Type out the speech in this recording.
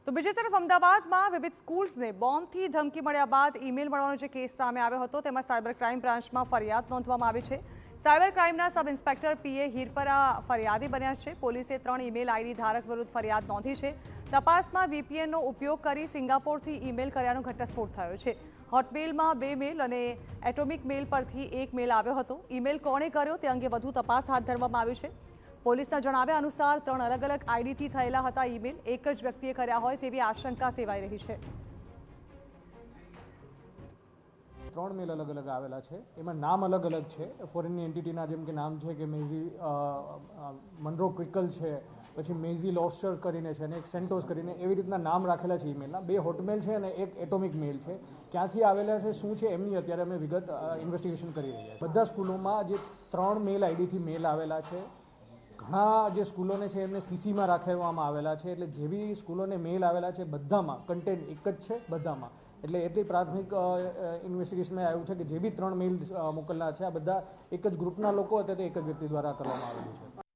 તો બીજી તરફ અમદાવાદમાં વિવિધ સ્કૂલ્સને બોમ્બથી ધમકી મળ્યા બાદ ઈમેલ મળવાનો જે કેસ સામે આવ્યો હતો તેમાં સાયબર ક્રાઇમ બ્રાન્ચમાં ફરિયાદ નોંધવામાં આવી છે। સાયબર ક્રાઇમના સબ ઇન્સ્પેક્ટર પીએ હિરપરા ફરિયાદી બન્યા છે। પોલીસે 3 ઈમેલ આઈડી ધારક વિરુદ્ધ ફરિયાદ નોંધી છે। તપાસમાં વીપીએનનો ઉપયોગ કરી સિંગાપોરથી ઈમેલ કર્યાનો ઘટસ્ફોટ થયો છે। હોટમેલમાં 2 મેલ અને એટોમિક મેલ પરથી 1 મેલ આવ્યો હતો। ઈમેલ કોણે કર્યો તે અંગે વધુ તપાસ હાથ ધરવામાં આવી છે। પોલીસના જણાવ્યા અનુસાર 3 અલગ અલગ આઈડીથી થયેલા હતા ઈમેલ એક જ વ્યક્તિએ કર્યા હોય તેવી આશંકા સેવાઈ રહી છે। 3 મેલ અલગ અલગ આવેલા છે, એમાં નામ અલગ અલગ છે। ફોરેનની એન્ટિટીના જેમ કે નામ છે કે મેઝી મનરો ક્વિકલ છે, પછી મેઝી લોસ્ટર કરીને છે અને એક સેન્ટોસ કરીને, એવી રીતના નામ રાખેલા છે ઈમેલના। 2 હોટમેલ છે અને એક એટોમિક મેલ છે। ક્યાંથી આવેલા છે, શું છે, એમની અત્યારે અમે વિગત ઇન્વેસ્ટિગેશન કરી રહ્યા છીએ। બધા સ્કૂલોમાં જે 3 મેલ આઈડીથી મેલ આવેલા છે, ઘણા જે સ્કૂલોને છે એમને સીસીમાં રાખવામાં આવેલા છે, એટલે જેવી સ્કૂલોને મેલ આવેલા છે બધામાં કન્ટેન્ટ એક જ છે બધામાં। એટલે એટલી પ્રાથમિક ઇન્વેસ્ટિગેશનમાં આવ્યું છે કે જે બી 3 મેલ મોકલનાર છે આ બધા એક જ ગ્રુપના લોકો હતા, તે એક જ વ્યક્તિ દ્વારા કરવામાં આવેલું છે।